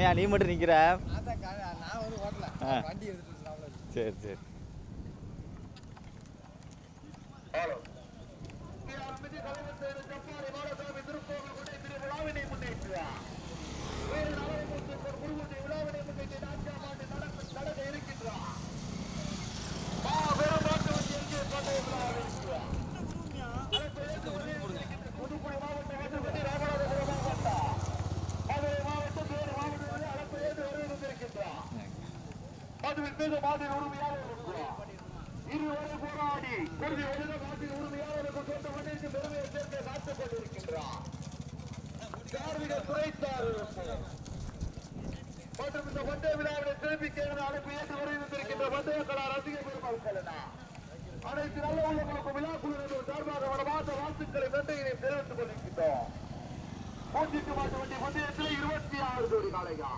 என்னையா நீ மட்டும் நிற்கிற? சரி சரி. அனைத்து நல்ல உள்ளங்களுக்கும் விழா குழுவினர் சார்பாக வடமாத வாழ்த்துக்களை வேட்டையினை தெரிவித்துக் கொண்டிருக்கின்றோம். பூச்சிக்கு மாட்டு வண்டி பந்தயத்திலே 26 ஜோடி காளைகா,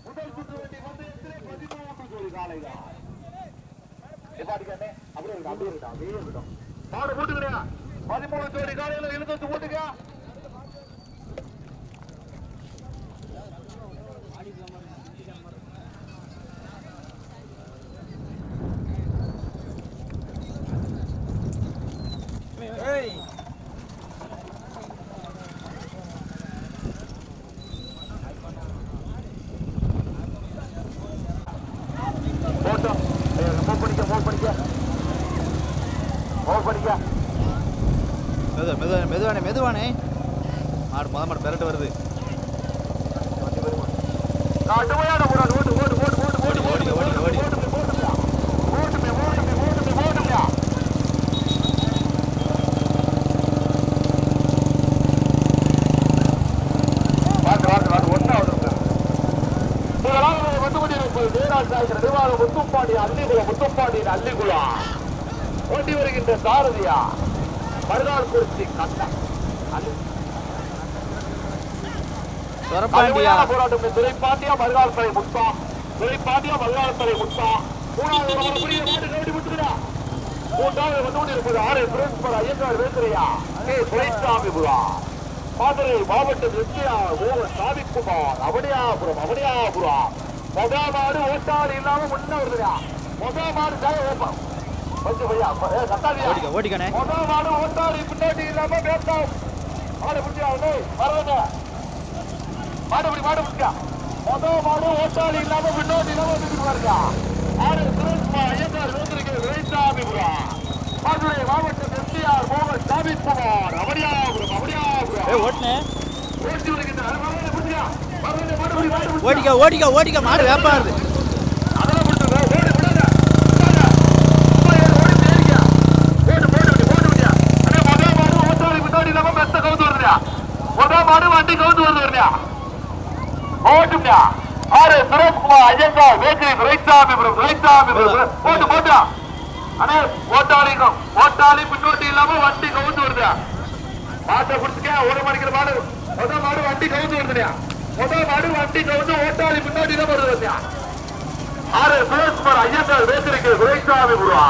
முதல் சுற்று வண்டி பந்தயத்திலே 13 ஜோடி காளைகா. அப்படியே இருக்கட்டும். மாடு போட்டுக்கிறா 13 ஜோடி காலையில இழுத்து போட்டுக்க. மெதுவானே மெதுவானே. மாடு மாடு பெரட்டு வருது. அள்ளிக்குளம் ஓட்டி வருகின்ற சாரதியா மறுநாள் குறிச்சி கண்ணன் போராட்டம் துறைப்பாண்டியா மறுநாள் தலை முத்தா துறைப்பாண்டியா மறுநாள் தலை முத்தா மூணாவது வந்து கொண்டிருப்பது ஆறு பிரின்சிபல் ஐயங்கார் வேந்திரையா கே துரைசாமிபுரா மதுரை மாவட்டம் எஸ்ஆர் ஓவர் சாமிக்குமார் அவனியாபுரம் மொதமாடு ஓட்டாளி இல்லாம முன்ன வருதுயா மொதமாடு ஓட்டம் மொதமாடு ஓட்டாளி பின்னாடி இல்லாம பேசாம் மாடு முடியா வரவங்க மாடு முடியா மொதமாடு ஓட்டாளி இல்லாம பின்னாடி இல்லாம வந்துட்டு பாருங்க ஆறு சுரேஷ்குமார் ஐயங்கார் வேந்திரிக்கு துரைசாமிபுரா மதுரை மாவட்டம் எஸ்ஆர் ஓவர் சாமிக்குமார் அவனியாபுரம் ஓடிக்க மாடு வேப்பாருது. வண்டி கவுந்து வருது ஓட்டும்யா ஆறு சுரேஷ்குமார் ஐயங்கார் வேந்திரி துரைசாமிபுரம் போட்டு அண்ணே ஓட்டாளி பின்னோட்டி இல்லாம வண்டி கவுந்து வருது. மாட்டை குடிச்சுக்க ஒரு மணிக்கிற மாடு மாடு வண்டி கவுந்து வருதுயா மாடு வண்டி கவுந்து ஓட்டாளி பின்னாடி தான் வருது. ஆறு சுரேஷ்குமார் ஐயங்கார் வேந்திரிக்கு துரைசாமிபுரா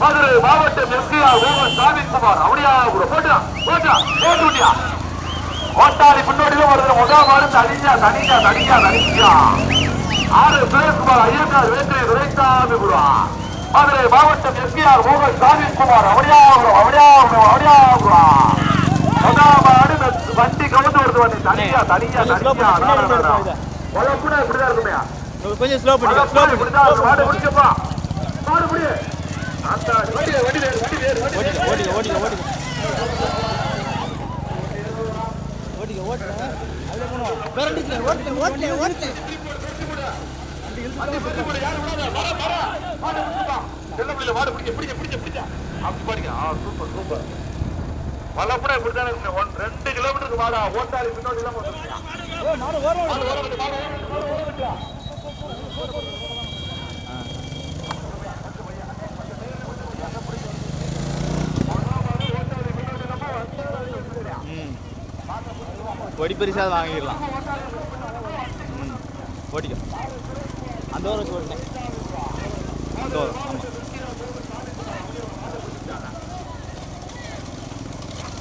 மதுரை மாவட்டம் எஸ்ஆர் ஓவர் சாமிக்குமார் அவனியாபுரம் போட்டு ஓட்டாளி பின்னாடி தான் வருது. மாடு தனியா ஆறு சுரேஷ்குமார் ஐயங்கார் வேந்திரி துரைசாமிபுரா மதுரை மாவட்டம் எஸ்ஆர் ஓவர் சாமிக்குமார் அவனியாபுரம் வண்டி கவுந்து வருது. வண்டி தனியா இப்படிதான் இருக்குமையா கொஞ்சம் ஸ்லோ பண்ணி மாடு முடிக்கப்பா மாடு முடி சூப்பர் வல்லப்பட இப்படித்தானே 2 கிலோமீட்டருக்கு மாடா ஓட்டாளி பின்னோடி எல்லாம் கொடி பரிசாக வாங்கிடலாம். ஓட்டிக்க அந்த ஒரு ஓட்டினேன்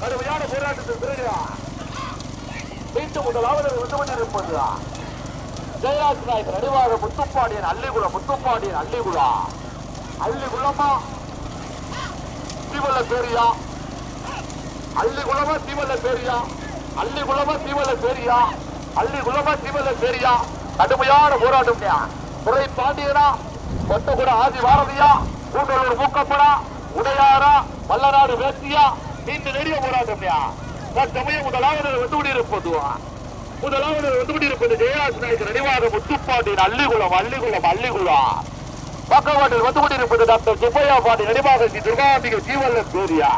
கடுமையான போராட்டத்தில் பிறகு மீண்டும் முதலாவது வந்து கொண்டிருப்பது ஜெயராஜ் நாயகர் நினைவாக முத்துப்பாண்டியன் அள்ளிகுளா அள்ளிகுளமா தீவல்ல பேரியா கடுமையான போராட்டம் துறை பாண்டியனா கொட்டகுட ஆதி பாரதியா கூட்டலூர் மூக்கப்படா உடையாரா வல்லநாடு வேசியா நீண்ட நெடிய போராட்டம் தற்சமயம் முதலாவது வந்துவிட்டிருப்பது ஜெயராஜ் நாயகர் நினைவாக முத்துப்பாண்டியன் அள்ளிகுளம் பக்கவாட்டில் வந்துவிட்டிருப்பது டாக்டர் சுப்பையா பாண்டியன் நினைவாக ஸ்ரீ துர்காம்பிகை ஜீவல்ல பேரியா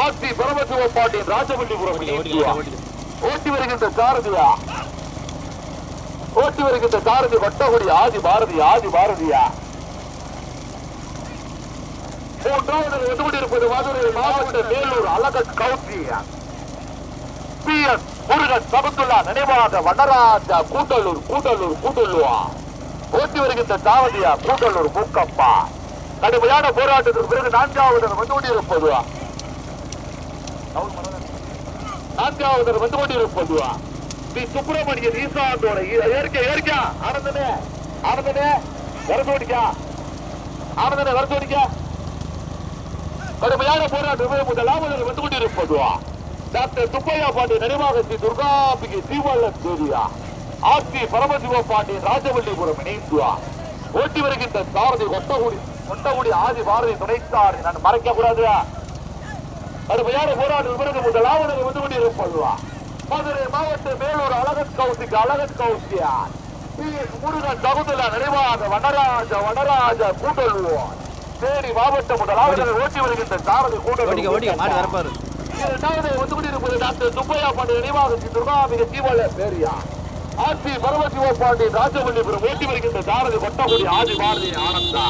ஆட்சி பரமசிவ பாண்டியன் ராஜவல்லிபுரம் ஓட்டி வருகின்ற சாரதி வட்டகுடி ஆதி பாரதியா மூன்றாவது வந்துவிட்டிருப்பது மதுரை மாவட்ட வேலூர் அழகன் கவுசியா பி எஸ் முருகன் சபத்துல்லா நினைவாக வனராஜா கூட்டல்லூர் ஓட்டி வருகின்ற சாரதியா கூட்டல்லூர் மூக்கப்பா கடுமையான போராட்டத்திற்கு பிறகு நான்காவது வந்து கொண்டிருப்பது ஸ்ரீ சுப்பிரமணியன் ஈசாந்தோட ஏற்கா ஆனந்தனே வரசோடிக்கா கடுமையான போராட்டம் முதலாவது வந்து கொண்டிருப்பது டாக்டர் சுப்பையா பாண்டியன் நினைவாக ஸ்ரீ துர்காம்பிகை தீவல்ல தேவியா ஆட்சி பரமசிவ பாண்டியன் ராஜவல்லிபுரம் இணைந்துவா ஓட்டி வருகின்ற சாரதி கொட்டகுடி ஆதி பாரதி துணைத்தார் நான் மறைக்க கூடாது கடுமையான போராட்டம் பிறகு முதலாவது வந்து கொண்டிருப்பதுவா மதுரை மாவட்ட வேலூர் அழகன் கவுசியா முருகன் தகுதல நினைவாக வனராஜா கூட்டல்வோம் தேனி மாவட்ட முதலாவது ஓட்டி வருகின்ற சாரதி கூட்டல் இரண்டாவது வந்து கொண்டிருப்பது டாக்டர் சுப்பையா பாண்டியன் நினைவாக ஸ்ரீ துர்காம்பிகை தீவல்ல பேரியா ஆட்சி பரமசிவ பாண்டியன் ராஜவல்லிபுரம் ஓட்டி வருகின்ற சாரதி கொட்டகுடி ஆதி பாரதி ஆனந்தா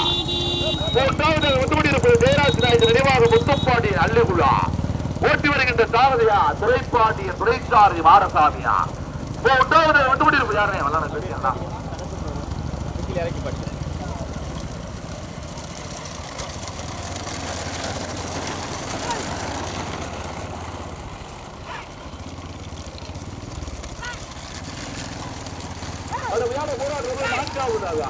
மூன்றாவது வந்து கொண்டிருப்பது ஜெயராஜ் நாயகர் நினைவாக முத்துப்பாண்டியன் அள்ளிகுளா ஓட்டி வருகின்ற சாரதியா துரைசாரதி மாரசாமியா மூன்றாவது வந்து கொண்டிருப்பது யாருனே வல்லான தெரியுங்களா கடுமையான போராட்டம் நான்காவதாக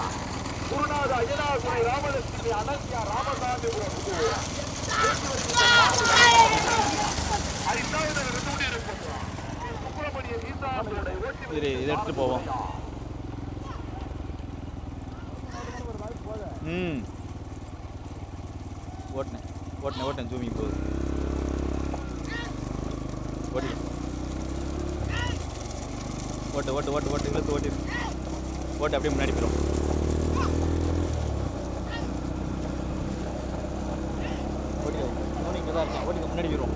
குருநாத அய்யனார் ராமலட்சுமி அனன்யா ராமசாமிபுரம் இதை எடுத்துட்டு போவோம். ஓட்டினேன் ஜூமிங் போகுது. ஓட்டு இழுத்து ஓட்டு அப்படியே முன்னாடி போயிடும். ஓட்டிக்க முன்னாடி போயிடும்.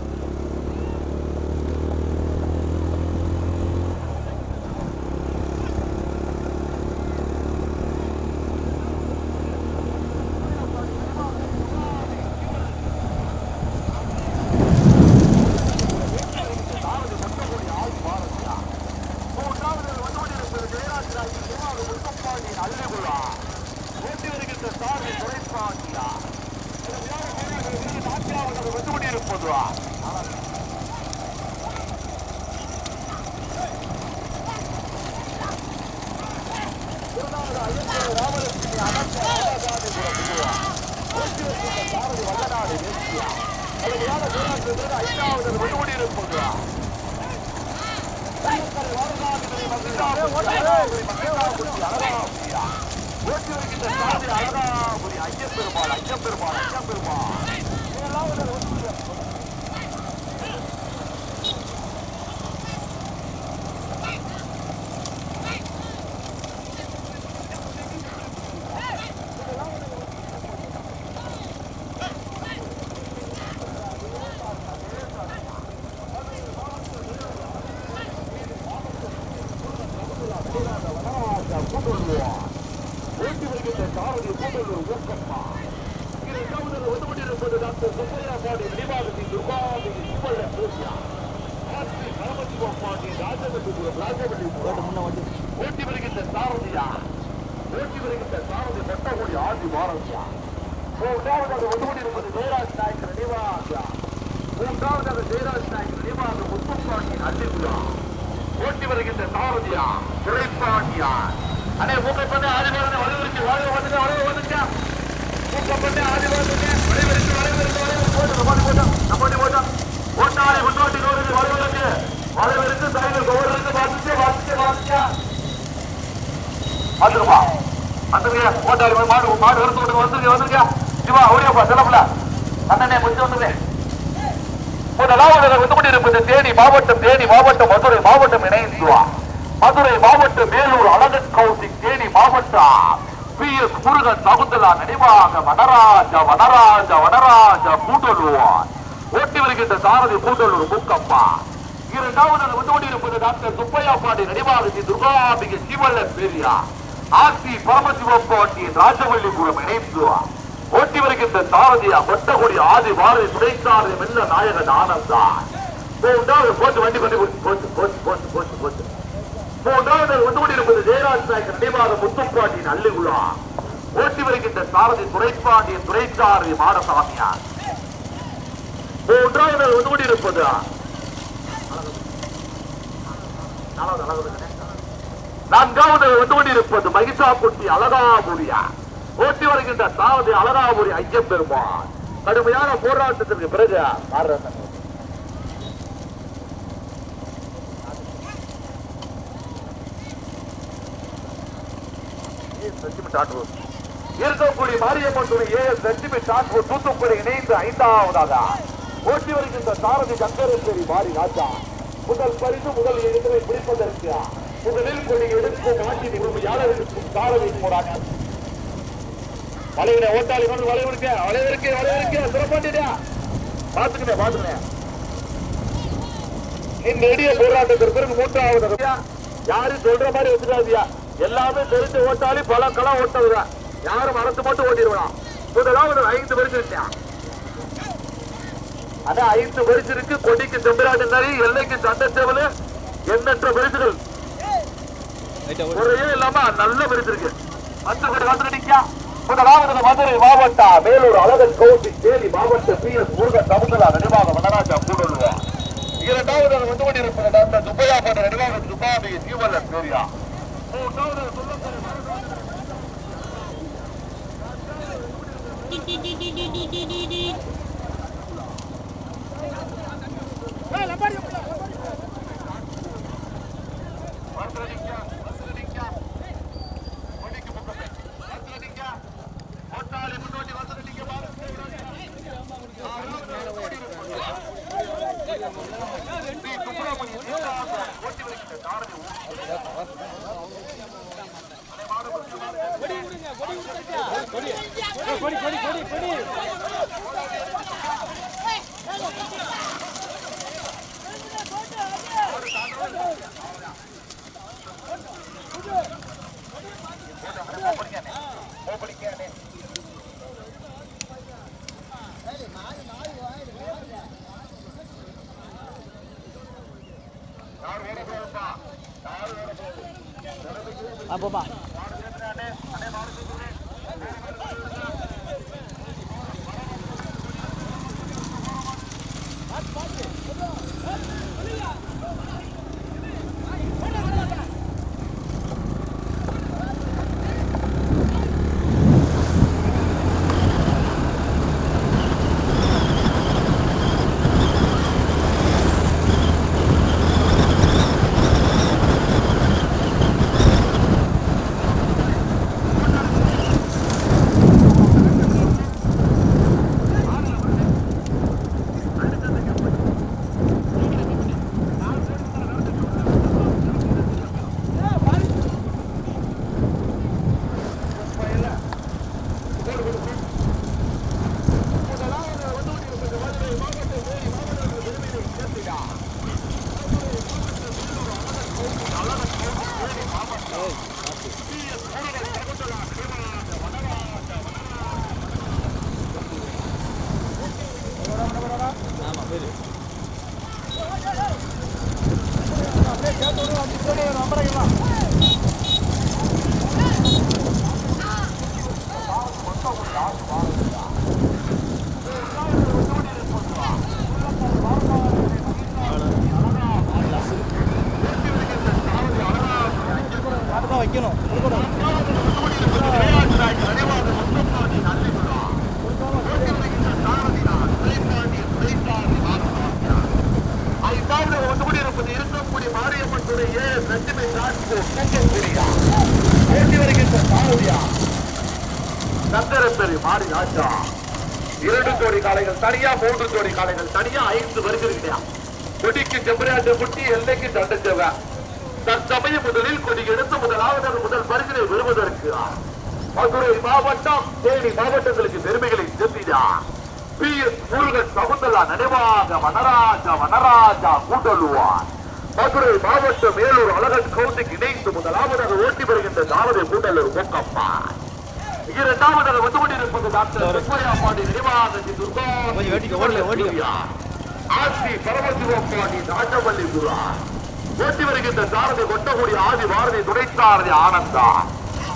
ஓட்டி வருகின்ற சாரதியா கொட்டகுடி ஆதி பாரதியா மூன்றாவது ஒதுமொழி ஜெயராஜ் நாயக்கர் நினைவாக மூன்றாவது ஜெயராஜ் நாயக்கர் நினைவாக முத்துப்பாண்டியன் அள்ளிகுளா ஓட்டி வருகின்ற சாரதியா துரைப்பாண்டியா அண்ணே மூக்கப்பட்டு ஆதிவாரனை வலுவிற்கு வலுவ மூக்கப்பட்டு ஆதிவாரனை போட்டோம் ஓட்டாளி முன்னோட்டி வலுவிற்கு சைக்கிள் கவர்ந்து வந்துருமா வந்துருங்க ஓட்டாளி மாடு வந்துருங்க சிவா ஓடியாப்பா செல்லப்பல அண்ணனே முடிச்சு வந்துருங்க முதலாவது தேனி மாவட்டம் மதுரை மாவட்டம் இணைந்துவா மதுரை மாவட்டம் மேலூர் அழகன் கௌசிக் தேனி மாவட்டம் PS முருகன் சகுந்தலா நினைவாக வனராஜ கூட்டலூர் ஓட்டி வருகின்ற சாரதி கூட்டலூர் மூக்கம்மா இரண்டாவது வந்து கொண்டிருப்பது டாக்டர் சுப்பையா பாண்டி நினைவாக துர்காம்பிகை சிவல்லன் பெரியா ஆர்த்தி பரமசிவம் பாண்டியன் ராஜவல்லிபுரம் இணைந்துவா ஓட்டி வருகின்ற சாரதியா கொட்டகுடி ஆதி பாரதி துணைசாரதி மெல்ல நாயகன் ஆனந்தான் போட்டு வண்டி போச்சு மூன்றாவது வந்து கொண்டிருப்பது ஜெயராஜ் நாயக்கர் நினைவாக முத்துப்பாண்டியின் அள்ளிகுலா ஓட்டி வருகின்ற சாரதி துரைப்பாண்டியன் துரைசாரதி மாடசாமியார் மூன்றாவது வந்து கொண்டிருப்பது நான்காவது வந்து கொண்டிருப்பது மகிஷாக்குட்டி அழகாபுரியா ஓட்டி வருகின்ற சாரதி அழகாபுரி ஐயம் பெருமாள் கடுமையான போராட்டத்திற்கு பிறகு இருக்கக்கூடிய மாரியம்மன் துணை AS ரெட்டிமெண்ட் டிரான்ஸ்போர்ட் தூத்துக்குடி இணைந்து ஐந்தாவதாக ஓட்டி வருகின்ற சாரதி சங்கரேஸ்வரி மாரி ராஜா முதல் பரிசு முதல் இடங்களை பிடிப்பதற்கு முதலில் கொடி எடுக்கும் ஆட்சி உரிமையாளர்களுக்கும் சாரதி போராட்டம் வளைவிட ஓட்டாளி கொண்டு வளைவிற்கு சிறப்பாண்டியா பாத்துக்கிறேன் இந்த எளிய போராட்டத்திற்கு பிறகு மூன்றாவது யாரும் சொல்ற மாதிரி வச்சுக்காதியா எல்லாமே தெரிஞ்ச ஓட்டாளி பல களம் ஓட்டதுதான் யாரும் மறந்து மட்டும் ஓட்டிடுவான் முதலாவது 5 பரிசு இருக்கான் அதான் 5 பரிசு இருக்கு கொடிக்கு செம்பிராட்டு நரி எல்லைக்கு சண்டை சேவல் எண்ணற்ற பரிசுகள் முறையே இல்லாம நல்ல பரிசு இருக்கு முதலாவது மதுரை மாவட்டம் மேலூர் அழகன் கௌசிக் தேனி மாவட்டம் PS முருகன் சமுதலா நினைவாக வனராஜா கூடலுவா இரண்டாவது வந்து கொண்டிருப்பது டாக்டர் சுப்பையா போன்ற நினைவாக சுப்பாபி சிவல்லன் பெரியா போப்பா மாறி ராஜா. 2 ஜோடி காளைகள் தனியா, 3 ஜோடி காளைகள் தனியா, 5 வருகிறீங்க. கொடிக்கு செம்பரியாட்டு குட்டி, எல்லைக்கு தண்டச்சவ. தற்சமய முதலில் கொடி எடுத்து முதலாவது முதல் பரிசினை பெறுவதற்கு மதுரை மாவட்டம், தேனி மாவட்டங்களுக்கு பெருமைகளை சேர்த்தினார். PS முருகன் சகுந்தலா நினைவாக வனராஜா கூட்டலுவார். மதுரை மாவட்டம் மேலூர் அழகன் கவுண்டிக்கு இணைந்து முதலாவதாக ஓட்டி வருகின்ற தாமரை கூட்டலூர் மூக்கம்மா. இரண்டாவதாக வந்து கொண்டிருப்பது டாக்டர் சுப்பையாபாடி நினைவாக துர்கா ஆசி பரமசிவப்பாடி ராஜவல்லி குரா. ஓட்டி வருகின்ற சாரதி கொட்டக்கூடிய ஆதி பாரதி துணைசாரதி ஆனந்தா.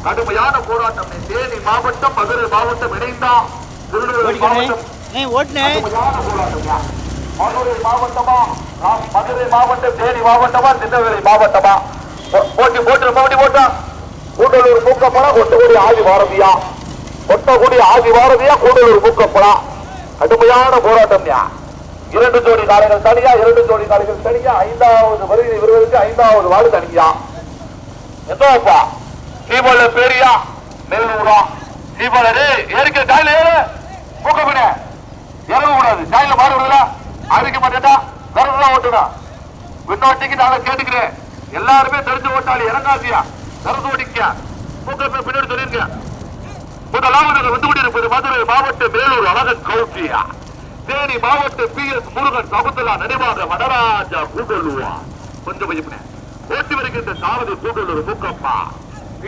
கடுமையான போராட்டம். தேனி மாவட்டம் மதுரை மாவட்டம் இணைந்தா திருநெல்வேலி மாவட்டம். மதுரை மாவட்டமா, மதுரை மாவட்டம், தேனி மாவட்டமா, திருநெல்வேலி மாவட்டமா? போட்டி போட்டா கூடலூர் மூக்கப்படா, கொட்டக்கூடிய ஆதி பாரதியா, கூடலூர் மூக்கப்படா. கடுமையான போராட்டம். 2 ஜோடி காளைகள் தனியா, 2 ஜோடி காளைகள் தனியா. 5வது வருகை வருவதற்கு 5வது வார்டு தனியா. என்னப்பா சீபால பேரியா நெல்லூரா சீபாலரு ஏறிக்க காயில ஏறு மூக்கப்பட இறங்கக்கூடாது. காயில மாறு விடல அடிக்க மாட்டேட்டா கருதுதான் ஓட்டுடா. பின்னோட்டிக்கு நான் கேட்டுக்கிறேன். எல்லாருமே தெரிஞ்சு ஓட்டாளி இறங்காசியா கருது ஓடிக்க மூக்க பின்னாடி சொல்லிருக்க. முதலாவது வந்து கொண்டிருப்பது மதுரை மாவட்டம் மேலூர் அழகன் கவுண்டியா. தேனி மாவட்டம் PS முருகன் சகுந்தலா நினைவாக வனராஜா கூட்டலுவா. கொஞ்சம் ஓட்டி வருகின்ற சாரதி கூட்டலூர் மூக்கம்மா.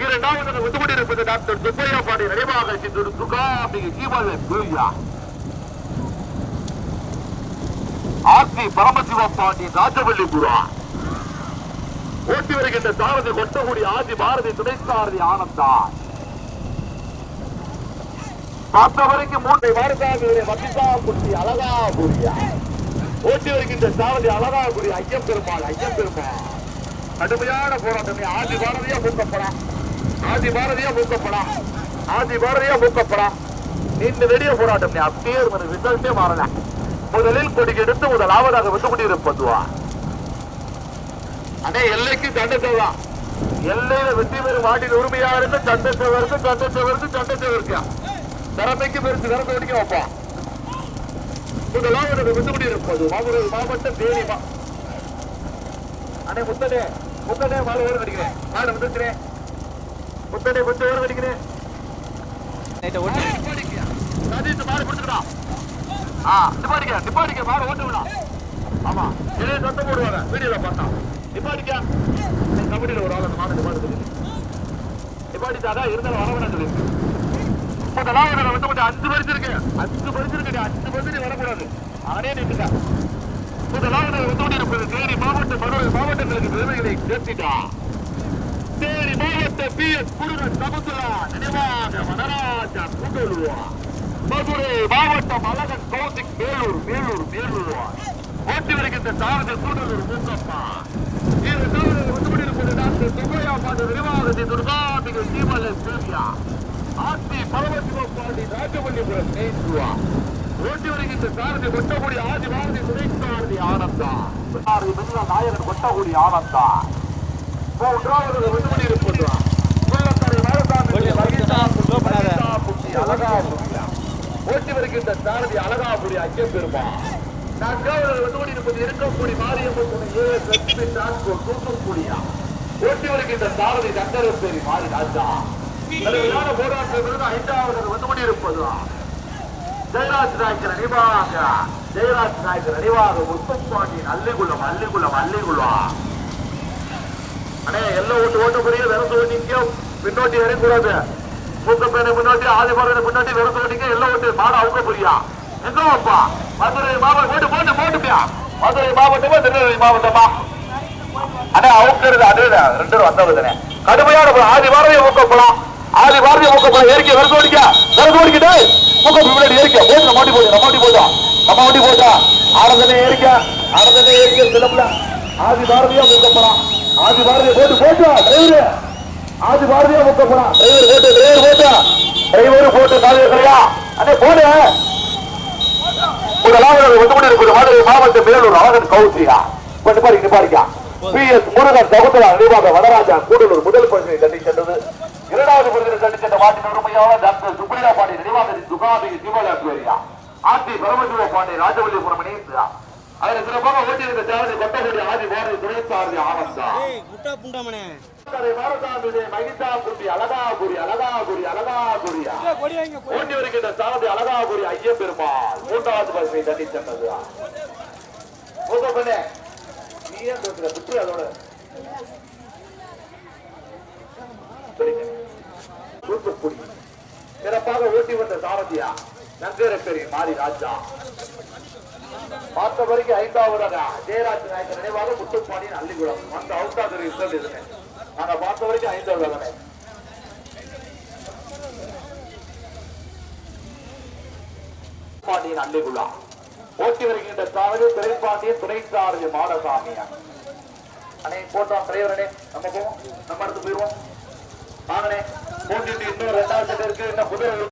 இரண்டாவது வந்து கொண்டிருப்பது டாக்டர் சுப்பையாபாடி நினைவாக ஆசி பரமசிவப்பாண்டி ராஜவல்லி குரா. ஓட்டி வருகின்ற சாரதி கொட்டகுடி ஆதி பாரதி துணைசாரதி ஆனந்தா. பார்த்த வரைக்கும் 3 வாரதாக வசிதா குட்டி அழகா புரியா. ஓட்டி வருகின்ற சாரதி அழகா புரி ஐயம் பெருமாள். கடுமையான போராட்டம். ஆதி பாரதியா மூக்கப்படா. நீண்ட நெடிய போராட்டம். அப்படியே ரிசல்ட்டே மாறல. முதலில் கொடி எடுத்து முதலாவதாக வந்து கொண்டிருப்பதுவா அதே எல்லைக்கு தண்டச்சவா. எல்லையில வெற்றி பெறும் மாட்டின் உரிமையா இருந்து தண்டச்சவருக்கு திறமைக்கு பெருசு திறந்து ஒடிக்க வைப்பான். முதலாவதாக வந்து கொண்டிருப்பது மதுரை மாவட்டம் தேனி அண்ணே முத்தனே மாடு ஓரம் அடிக்கிறேன். மாடு வந்துக்கிறேன் முத்தனே கொஞ்சம் ஓரம் அடிக்கிறேன். மாடு கொடுத்துக்கா. நிப்பாடிக்க மாடு ஓட்டு விடா. ஆமா இதே சத்தம் போடுவாங்க வீடியோல பார்த்தா. நிப்பாடிக்க கபடியில ஒரு ஆள் அந்த மாடு நிப்பாடிச்சாதா இருந்தாலும் வரவேணா சொல்லிருக்கு. முதலாவது வந்து கொஞ்சம் 5 பரிசிருக்கு 5 பரிசு வரக்கூடாது. அவனே நின்றுட்டா. முதலாவது வந்து கொண்டிருப்பது தேனி மாவட்டம் மதுரை மாவட்டங்களுக்கு பெருமைகளை சேர்த்திட்டா. தேனி மாவட்ட PS முருகன் சகுந்தலா நினைவாக வனராஜா கூட்டலுவா. மதுரை மாவட்டம் அழகன் கவுண்டிக் மேலூர் ஓட்டி வருகின்ற சாரதி கூட்டலூர் மூக்கம்மா. வந்து கொண்டிருப்பது டாக்டர் சுப்பையாபாடி நிர்வாகத்தை துர்காம்பிகை சீமல சூர்யா. ஆசி பரமசிவப்பாண்டி ராஜவல்லிபுரம் நேசுவா. ஓட்டி வருகின்ற சாரதி கொட்டகுடி ஆதி பாரதி துணைசாரதி ஆனந்தா. நாயகன் கொட்டகுடி ஆனந்தா. 3வது வந்து கொண்டிருப்பது உள்ளக்கரை அழகா ஓட்டி வருகின்ற சாரதி அழகாபுரி ஐயம் பெருமா. 4வது வந்து கொண்டிருப்பது இருக்கக்கூடிய மாரியம்மன் தூத்துக்குடியா. ஓட்டி வருகின்ற சாரதி தண்டரப்பேரி மாறி ராஜா. கடுமையான போராட்டம் இருந்து 5வது வந்து கொண்டிருப்பது ஜெயராஜ் நாயக்கர் நினைவாக முத்துப்பாண்டியின் அள்ளிக்குள்ளம். அண்ணே எல்லாம் ஓட்டு புரிய விரசு ஓட்டிக்க பின்னோட்டி இறங்கக்கூடாது. மூக்கப்பேனை முன்னோட்டி ஆதிபாரனை முன்னோட்டி விரசு ஓட்டிக்க எல்லாம் ஓட்டு மாடு அவங்க புரியா. எங்க அப்பா மதுரை மாவட்டம் போட்டுப்பியா. மதுரை மாவட்டமா திருநெல்வேலி மாவட்டமா? அண்ணே அவுக்கிறது அது 2 வந்தவதுனே. கடுமையான ஆதி பாரதியை மூக்கப்படலாம். ஏறிக்க விரசு ஓடிக்கிட்டு மூக்கப்பு முன்னாடி ஏறிக்க போட்டு நம்ம ஓட்டி போட்டா ஆனந்தனை ஏறிக்க சிலப்புல ஆதி பாரதியா மூக்கப்படலாம். ஆதி பாரதியை போட்டா டிரைவர் ஆதி பாரதியா மூக்கப்படலாம். டிரைவர் போட்டு காலையா அண்ணே போடு. முதலாவது வந்து கொண்டிருப்பது மதுரை மாவட்டம் மேலூர் அழகன் கவுண்டியா. நிப்பாடிக்கா PS முருகன் சகுந்தலா நினைவாக வடராஜா கூடலூர் முதல் பரிசினை தட்டி சென்றது. இரண்டாவது பரிசினை தட்டி சென்ற மாட்டின் உரிமையாளர் டாக்டர் சுப்ரியா பாண்டி நினைவாக சுகாபி சிவலாஸ்வரியா ஆர்டி பரமசிவ பாண்டி ராஜவல்லிபுரம் இணைந்து அதில் சிறப்பாக ஓட்டியிருந்த தேவதை கொட்டகுடி ஆதி பாரதி துணை சாரதி ஆனந்தா மகிதாபுரி அழகாபுரி அழகாபுரி அழகாபுரியா ஓட்டி வருகின்ற சாரதி அழகாபுரி ஐயம் பெருமாள் மூன்றாவது பரிசை தட்டி சென்றது. நீ ஏன் பேசுற சுற்று அதோட தூத்துக்குடி சிறப்பாக ஓட்டி வந்த சாரதியா நங்கரப்பேரி மாரி ராஜா பார்த்த வரைக்கும் ஐந்தாவதாக ஜெயராஜ் நாயக்கர் நினைவாக முத்துப்பாண்டியின் அள்ளிக்குளம் அந்த அவுட்டாக ரிசல்ட் இதுங்க. நாங்க பார்த்த வரைக்கும் ஐந்தாவதாக பாண்டியன் அள்ளிக்குளம் ஓட்டி வருகின்ற சாரதி திரைப்பாண்டியன் துணை சாரதி மாடசாமியா அண்ணே போட்டோம் டிரைவரனே நம்ம போவோம் நம்ம அடுத்து போயிருவோம் வாங்கனே போட்டிட்டு இன்னும் 2வது இருக்கு இன்னும் புது